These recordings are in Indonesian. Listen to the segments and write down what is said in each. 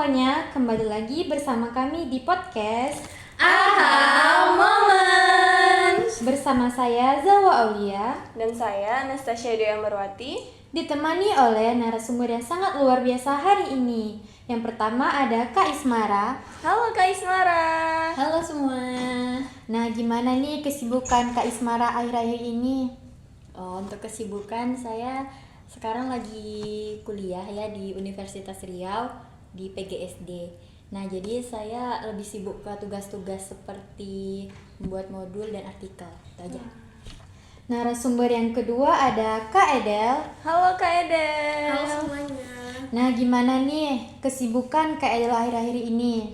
semuanya, kembali lagi bersama kami di podcast Aha Moments. bersama saya Zawa Aulia Dan saya Anastasia Dea Marwati. ditemani oleh narasumber yang sangat luar biasa hari ini. Yang pertama ada Kak Ismara. Halo Kak Ismara. Halo semua. Nah, gimana nih kesibukan Kak Ismara akhir-akhir ini? Untuk kesibukan saya sekarang lagi kuliah ya di Universitas Riau di PGSD. Nah, jadi saya lebih sibuk ke tugas-tugas seperti membuat modul dan artikel. Itu aja. Narasumber yang kedua ada Kak Edel. Halo Kak Edel. Halo semuanya. Nah, gimana nih kesibukan Kak Edel akhir-akhir ini?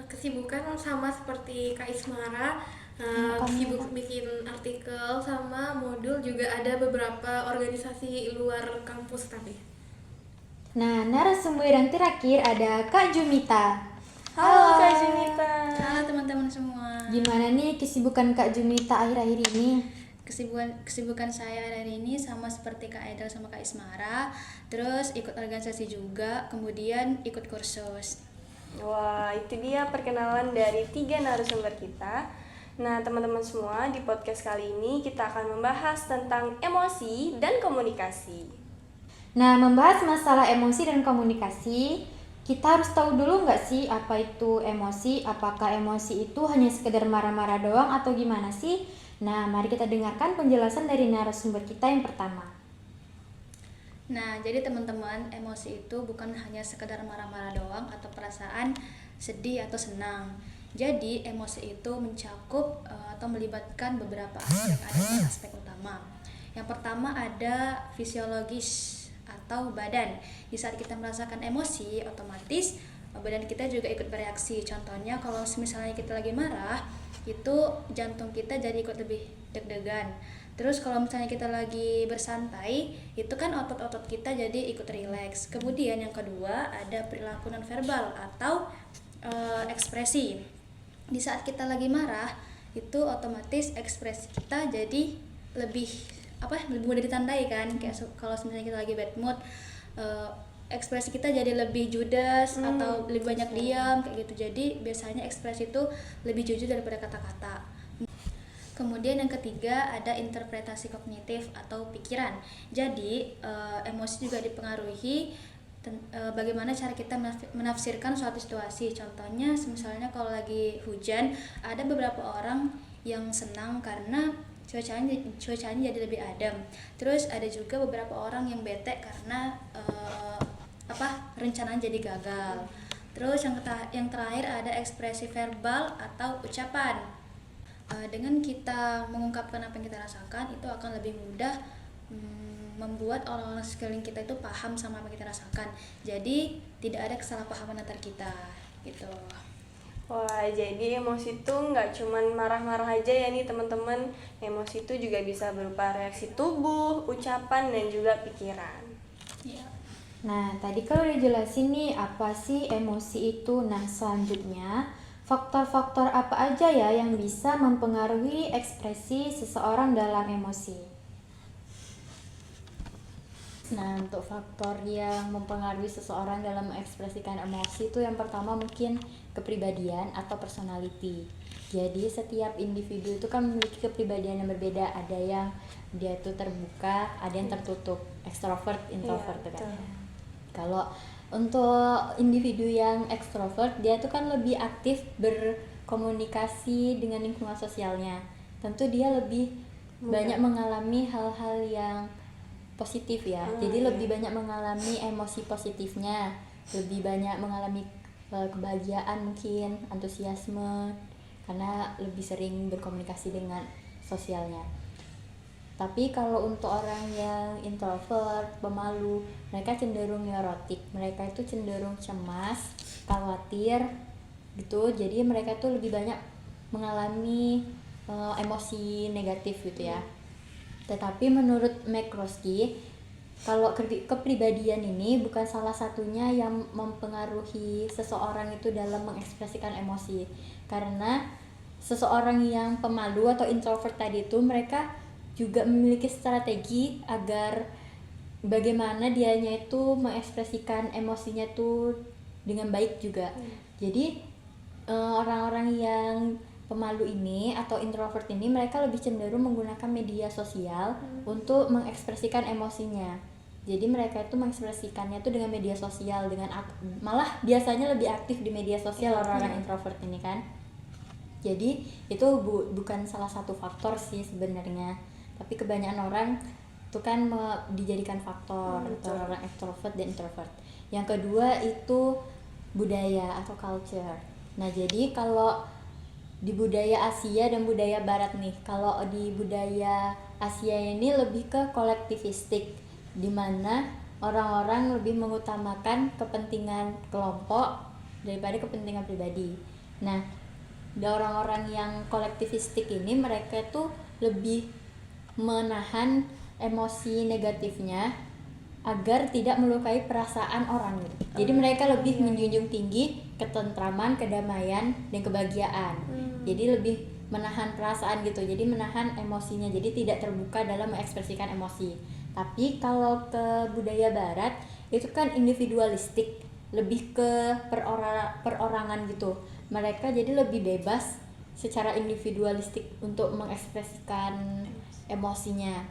Kesibukan sama seperti Kak Ismara, Kamu sibuk apa? bikin artikel sama modul, juga ada beberapa organisasi luar kampus tapi. Nah, narasumber yang terakhir ada Kak Jumita. Halo Kak Junita. Halo teman-teman semua. Gimana nih kesibukan Kak Jumita akhir-akhir ini? Kesibukan saya hari ini sama seperti Kak Edel sama Kak Ismara. Terus ikut organisasi juga, kemudian ikut kursus. Wah, itu dia perkenalan dari 3 narasumber kita. Nah, teman-teman semua, di podcast kali ini kita akan membahas tentang emosi dan komunikasi. Nah, membahas masalah emosi dan komunikasi, kita harus tahu dulu nggak sih apa itu emosi? Apakah emosi itu hanya sekedar marah-marah doang atau gimana sih? Nah, mari kita dengarkan penjelasan dari narasumber kita yang pertama. Nah, jadi teman-teman, emosi itu bukan hanya sekedar marah-marah doang atau perasaan sedih atau senang. Jadi, emosi itu mencakup atau melibatkan beberapa aspek, ada aspek utama. Yang pertama ada fisiologis atau badan. Di saat kita merasakan emosi, otomatis badan kita juga ikut bereaksi. Contohnya kalau misalnya kita lagi marah, itu jantung kita jadi ikut lebih deg-degan. Terus kalau misalnya kita lagi bersantai, itu kan otot-otot kita jadi ikut rileks. Kemudian yang kedua ada perilaku nonverbal atau ekspresi. Di saat kita lagi marah, itu otomatis ekspresi kita jadi lebih lebih mudah ditandai kan. Kayak kalau misalnya kita lagi bad mood, ekspresi kita jadi lebih judes atau lebih banyak diam kayak gitu. Jadi biasanya ekspresi itu lebih jujur daripada kata-kata. Kemudian yang ketiga ada interpretasi kognitif atau pikiran. Jadi emosi juga dipengaruhi bagaimana cara kita menafsirkan suatu situasi. Contohnya misalnya kalau lagi hujan, ada beberapa orang yang senang karena cuacanya jadi lebih adem. Terus ada juga beberapa orang yang bete karena rencananya jadi gagal. Terus yang terakhir ada ekspresi verbal atau ucapan. Dengan kita mengungkapkan apa yang kita rasakan, itu akan lebih mudah membuat orang-orang sekeliling kita itu paham sama apa yang kita rasakan. Jadi tidak ada kesalahpahaman antar kita gitu. Wah, jadi emosi itu nggak cuman marah-marah aja ya nih teman-teman. Emosi itu juga bisa berupa reaksi tubuh, ucapan, dan juga pikiran. Ya. Nah, tadi kalau udah jelasin nih apa sih emosi itu. Nah, selanjutnya faktor-faktor apa aja ya yang bisa mempengaruhi ekspresi seseorang dalam emosi? Nah, untuk faktor yang mempengaruhi seseorang dalam mengekspresikan emosi itu yang pertama mungkin kepribadian atau personality. Jadi setiap individu itu kan memiliki kepribadian yang berbeda. Ada yang dia itu terbuka, ada yang tertutup, extrovert, introvert Iya, kan. betul. Kalau untuk individu yang ekstrovert, dia tuh kan lebih aktif berkomunikasi dengan lingkungan sosialnya. Tentu dia lebih banyak mengalami hal-hal yang positif ya. Jadi lebih banyak mengalami emosi positifnya, lebih banyak mengalami kebahagiaan mungkin, antusiasme, karena lebih sering berkomunikasi dengan sosialnya. Tapi kalau untuk orang yang introvert, pemalu, mereka cenderung neurotik. Mereka itu cenderung cemas, khawatir gitu. Jadi mereka tuh lebih banyak mengalami emosi negatif gitu ya. Tetapi menurut McCloskey, kalau kepribadian ini bukan salah satunya yang mempengaruhi seseorang itu dalam mengekspresikan emosi. Karena seseorang yang pemalu atau introvert tadi itu mereka juga memiliki strategi agar bagaimana dianya itu mengekspresikan emosinya tuh dengan baik juga. Jadi orang-orang yang pemalu ini atau introvert ini mereka lebih cenderung menggunakan media sosial untuk mengekspresikan emosinya. Jadi mereka itu mengekspresikannya itu dengan media sosial, malah biasanya lebih aktif di media sosial orang-orang introvert ini kan. Jadi itu bukan salah satu faktor sih sebenarnya, tapi kebanyakan orang itu kan dijadikan faktor untuk orang extrovert dan introvert. Yang kedua itu budaya atau culture. Nah jadi kalau di budaya Asia dan budaya Barat nih, kalau di budaya Asia ini lebih ke kolektivistik, di mana orang-orang lebih mengutamakan kepentingan kelompok daripada kepentingan pribadi. Nah, orang-orang yang kolektivistik ini mereka tuh lebih menahan emosi negatifnya agar tidak melukai perasaan orang gitu. Jadi mereka lebih menjunjung tinggi ketentraman, kedamaian, dan kebahagiaan. Jadi lebih menahan perasaan gitu. Jadi menahan emosinya. Jadi tidak terbuka dalam mengekspresikan emosi. Tapi kalau ke budaya Barat itu kan individualistik, lebih ke perorangan gitu. Mereka jadi lebih bebas secara individualistik untuk mengekspresikan emosinya.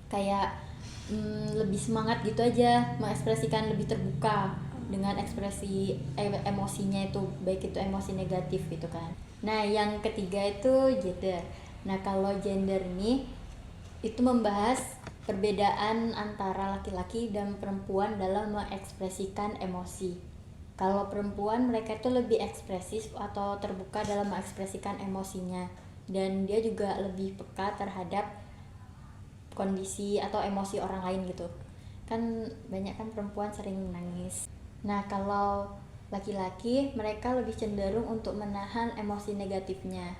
Kayak lebih semangat gitu aja, mengekspresikan lebih terbuka dengan ekspresi emosinya itu, baik itu emosi negatif gitu kan. Nah yang ketiga itu gender. Nah kalau gender ini itu membahas perbedaan antara laki-laki dan perempuan dalam mengekspresikan emosi. Kalau perempuan mereka itu lebih ekspresif atau terbuka dalam mengekspresikan emosinya, dan dia juga lebih peka terhadap kondisi atau emosi orang lain gitu. Kan banyak kan perempuan sering menangis. Nah kalau laki-laki mereka lebih cenderung untuk menahan emosi negatifnya.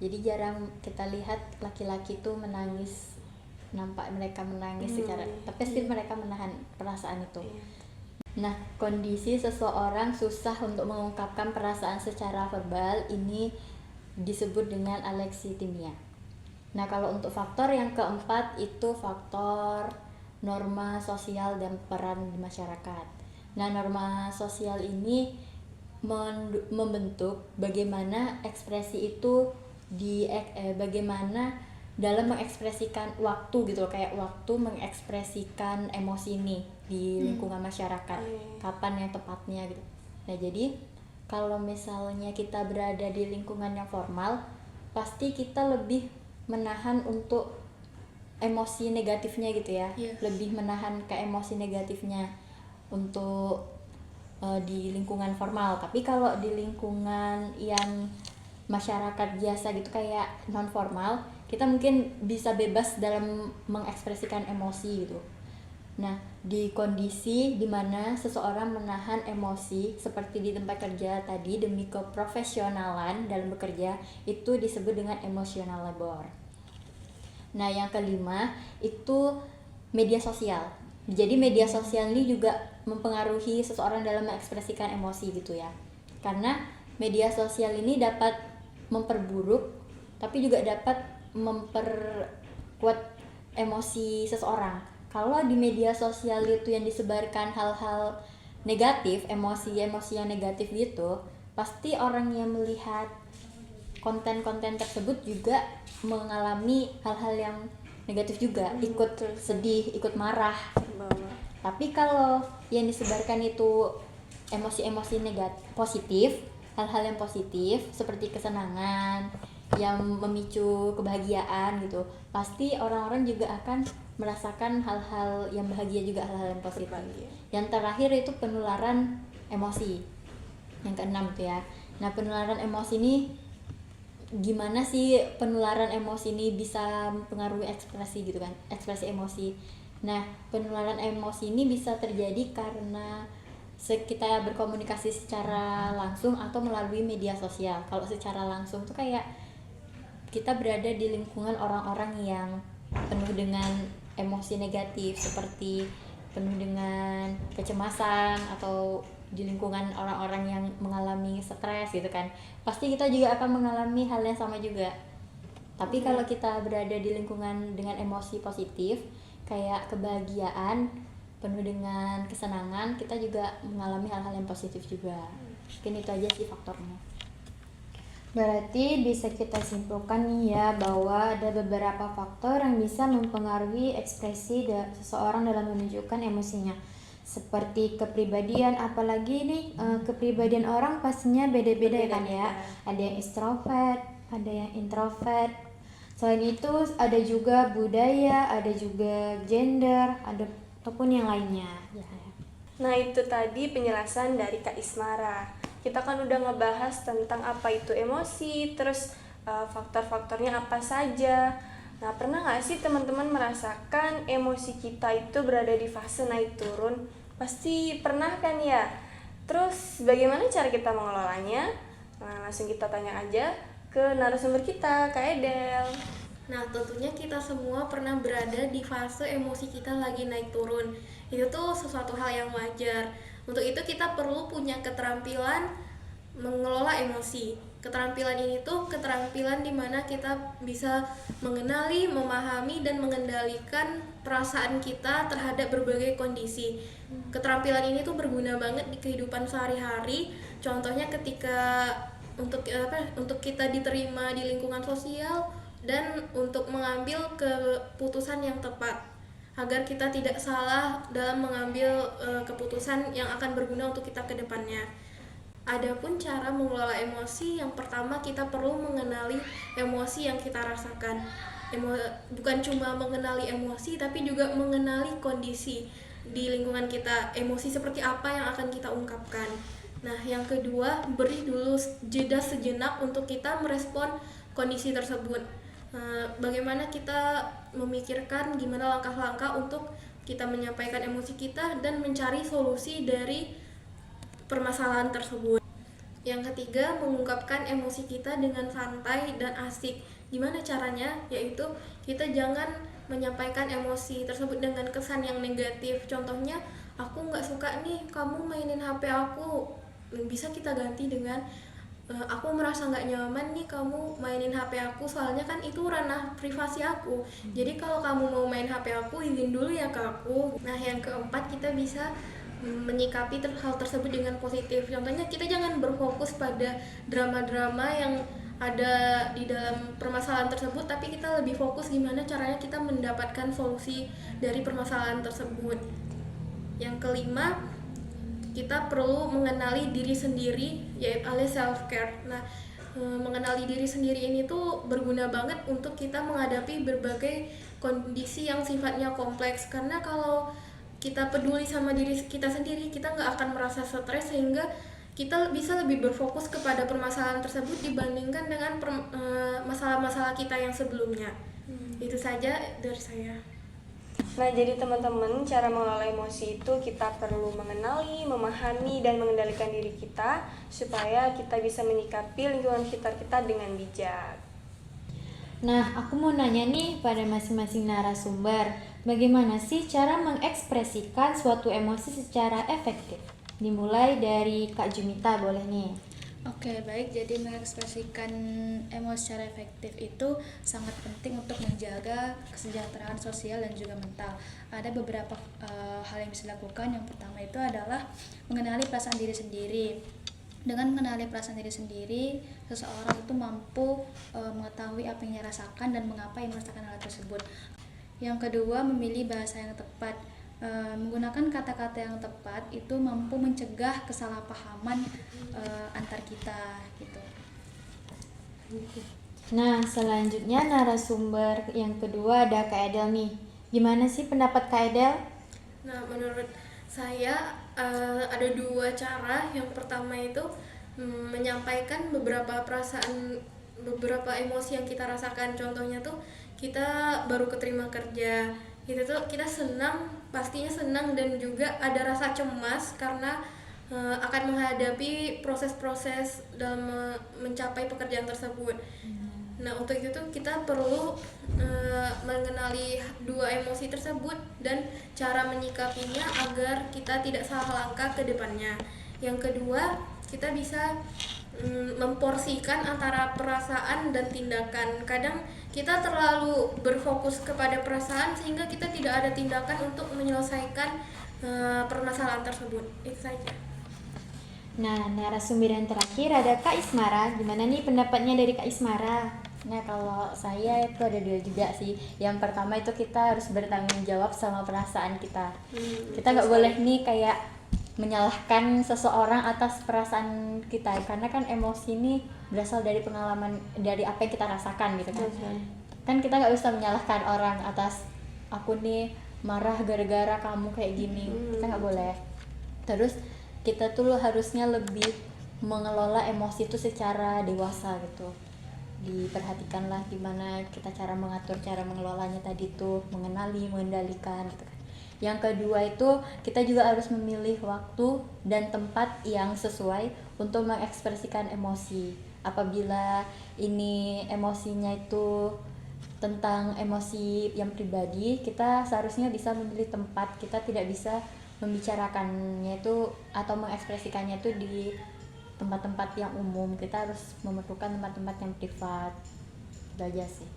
Jadi jarang kita lihat laki-laki itu menangis, nampak mereka menangis secara, tapi still mereka menahan perasaan itu. Nah, kondisi seseorang susah untuk mengungkapkan perasaan secara verbal ini disebut dengan alexithymia. Nah, kalau untuk faktor yang keempat itu faktor norma sosial dan peran di masyarakat. Nah, norma sosial ini membentuk bagaimana ekspresi itu bagaimana dalam mengekspresikan waktu gitu, kayak waktu mengekspresikan emosi ini di lingkungan masyarakat, kapan yang tepatnya gitu. Nah jadi kalau misalnya kita berada di lingkungan yang formal, pasti kita lebih menahan untuk emosi negatifnya gitu ya. Lebih menahan ke emosi negatifnya untuk di lingkungan formal. Tapi kalau di lingkungan yang masyarakat biasa gitu kayak non formal, kita mungkin bisa bebas dalam mengekspresikan emosi gitu. Nah, di kondisi dimana seseorang menahan emosi seperti di tempat kerja tadi demi keprofesionalan dalam bekerja, itu disebut dengan emotional labor. Nah, yang kelima itu media sosial. Jadi media sosial ini juga mempengaruhi seseorang dalam mengekspresikan emosi gitu ya. Karena media sosial ini dapat memperburuk tapi juga dapat memperkuat emosi seseorang. Kalau di media sosial itu yang disebarkan hal-hal negatif, emosi-emosi yang negatif gitu, pasti orang yang melihat konten-konten tersebut juga mengalami hal-hal yang negatif juga, ikut sedih, ikut marah. Tapi kalau yang disebarkan itu emosi-emosi positif, hal-hal yang positif seperti kesenangan yang memicu kebahagiaan gitu, pasti orang-orang juga akan merasakan hal-hal yang bahagia juga, hal-hal yang positif. Yang terakhir itu penularan emosi, yang keenam tuh ya. Nah, penularan emosi ini gimana sih penularan emosi ini bisa mempengaruhi ekspresi gitu kan, ekspresi emosi. Nah, penularan emosi ini bisa terjadi karena kita berkomunikasi secara langsung atau melalui media sosial. Kalau secara langsung tuh kayak kita berada di lingkungan orang-orang yang penuh dengan emosi negatif, seperti penuh dengan kecemasan, atau di lingkungan orang-orang yang mengalami stres gitu kan, pasti kita juga akan mengalami hal yang sama juga. Tapi kalau kita berada di lingkungan dengan emosi positif kayak kebahagiaan, penuh dengan kesenangan, kita juga mengalami hal-hal yang positif juga. Mungkin itu aja sih faktornya. Berarti bisa kita simpulkan nih ya bahwa ada beberapa faktor yang bisa mempengaruhi ekspresi seseorang dalam menunjukkan emosinya. Seperti kepribadian, apalagi nih kepribadian orang pastinya beda-beda ya kan ya. Ada yang extrovert, ada yang introvert. Selain itu ada juga budaya, ada juga gender, ada ataupun yang lainnya. Nah, itu tadi penjelasan dari Kak Ismara. Kita kan udah ngebahas tentang apa itu emosi, terus faktor-faktornya apa saja. Nah, pernah nggak sih teman-teman merasakan emosi kita itu berada di fase naik turun? Pasti pernah kan ya? Terus bagaimana cara kita mengelolanya? Nah, langsung kita tanya aja ke narasumber kita, Kak Edel. Nah, tentunya kita semua pernah berada di fase emosi kita lagi naik turun. Itu tuh sesuatu hal yang wajar. Untuk itu kita perlu punya keterampilan mengelola emosi. Keterampilan ini tuh keterampilan di mana kita bisa mengenali, memahami, dan mengendalikan perasaan kita terhadap berbagai kondisi. Keterampilan ini tuh berguna banget di kehidupan sehari-hari. Contohnya ketika untuk kita diterima di lingkungan sosial dan untuk mengambil keputusan yang tepat agar kita tidak salah dalam mengambil keputusan yang akan berguna untuk kita ke depannya. Adapun cara mengelola emosi, yang pertama kita perlu mengenali emosi yang kita rasakan. Bukan cuma mengenali emosi, tapi juga mengenali kondisi di lingkungan kita. Emosi seperti apa yang akan kita ungkapkan. Nah, yang kedua, beri dulu jeda sejenak untuk kita merespon kondisi tersebut. Bagaimana kita memikirkan gimana langkah-langkah untuk kita menyampaikan emosi kita dan mencari solusi dari permasalahan tersebut. Yang ketiga, mengungkapkan emosi kita dengan santai dan asik. Gimana caranya? Yaitu kita jangan menyampaikan emosi tersebut dengan kesan yang negatif. Contohnya, aku nggak suka nih kamu mainin HP aku. Bisa kita ganti dengan aku merasa nggak nyaman nih kamu mainin HP aku, soalnya kan itu ranah privasi aku. Jadi kalau kamu mau main HP aku, izin dulu ya ke aku. Nah, yang keempat, kita bisa menyikapi hal tersebut dengan positif. Contohnya, kita jangan berfokus pada drama-drama yang ada di dalam permasalahan tersebut, tapi kita lebih fokus gimana caranya kita mendapatkan solusi dari permasalahan tersebut. Yang kelima, kita perlu mengenali diri sendiri, yaitu alias self-care. Nah, mengenali diri sendiri ini tuh berguna banget untuk kita menghadapi berbagai kondisi yang sifatnya kompleks. Karena kalau kita peduli sama diri kita sendiri, kita nggak akan merasa stres, sehingga kita bisa lebih berfokus kepada permasalahan tersebut dibandingkan dengan masalah-masalah kita yang sebelumnya. Itu saja dari saya. Nah, jadi teman-teman, cara mengelola emosi itu kita perlu mengenali, memahami, dan mengendalikan diri kita supaya kita bisa menyikapi lingkungan sekitar kita dengan bijak. Nah, aku mau nanya nih pada masing-masing narasumber, bagaimana sih cara mengekspresikan suatu emosi secara efektif? Dimulai dari Kak Jumita, boleh nih. Oke, baik. Jadi mengekspresikan emosi secara efektif itu sangat penting untuk menjaga kesejahteraan sosial dan juga mental. Ada beberapa hal yang bisa dilakukan. Yang pertama itu adalah mengenali perasaan diri sendiri. Dengan mengenali perasaan diri sendiri, seseorang itu mampu mengetahui apa yang dia rasakan dan mengapa ia merasakan hal tersebut. Yang kedua, memilih bahasa yang tepat. Menggunakan kata-kata yang tepat itu mampu mencegah kesalahpahaman antar kita gitu. Nah, selanjutnya narasumber yang kedua ada Kak Edel nih. Gimana sih pendapat Kak Edel? Nah, menurut saya ada dua cara. Yang pertama itu menyampaikan beberapa perasaan, beberapa emosi yang kita rasakan. Contohnya tuh kita baru keterima kerja, kita senang, pastinya senang, dan juga ada rasa cemas karena akan menghadapi proses-proses dalam mencapai pekerjaan tersebut. Nah, untuk itu kita perlu mengenali dua emosi tersebut dan cara menyikapinya agar kita tidak salah langkah ke depannya. Yang kedua, kita bisa memporsikan antara perasaan dan tindakan. Kadang kita terlalu berfokus kepada perasaan sehingga kita tidak ada tindakan untuk menyelesaikan permasalahan tersebut. Itu saja. Nah, narasumber yang terakhir ada Kak Ismara. Gimana nih pendapatnya dari Kak Ismara? Nah, kalau saya itu ada dua juga sih. Yang pertama itu kita harus bertanggung jawab sama perasaan kita. Kita nggak boleh nih kayak menyalahkan seseorang atas perasaan kita, karena kan emosi ini berasal dari pengalaman, dari apa yang kita rasakan gitu kan. Kan kita nggak bisa menyalahkan orang atas aku nih marah gara-gara kamu kayak gini. Kita nggak boleh. Terus kita tuh harusnya lebih mengelola emosi itu secara dewasa gitu. Diperhatikanlah gimana kita cara mengatur, cara mengelolanya tadi tuh, mengenali, mengendalikan gitu kan. Yang kedua itu kita juga harus memilih waktu dan tempat yang sesuai untuk mengekspresikan emosi. Apabila ini emosinya itu tentang emosi yang pribadi, kita seharusnya bisa memilih tempat. Kita tidak bisa membicarakannya itu atau mengekspresikannya itu di tempat-tempat yang umum. Kita harus memerlukan tempat-tempat yang privat. Itu aja sih.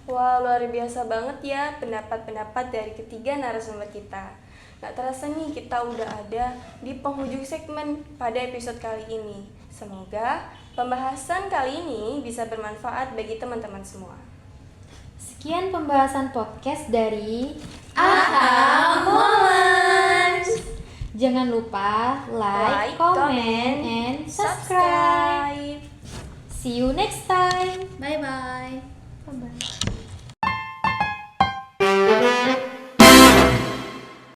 Wah, luar biasa banget ya pendapat-pendapat dari ketiga narasumber kita. Gak terasa nih kita udah ada di penghujung segmen pada episode kali ini. Semoga pembahasan kali ini bisa bermanfaat bagi teman-teman semua. Sekian pembahasan podcast dari Aha Moments. Jangan lupa like, comment, and subscribe. See you next time. Bye bye.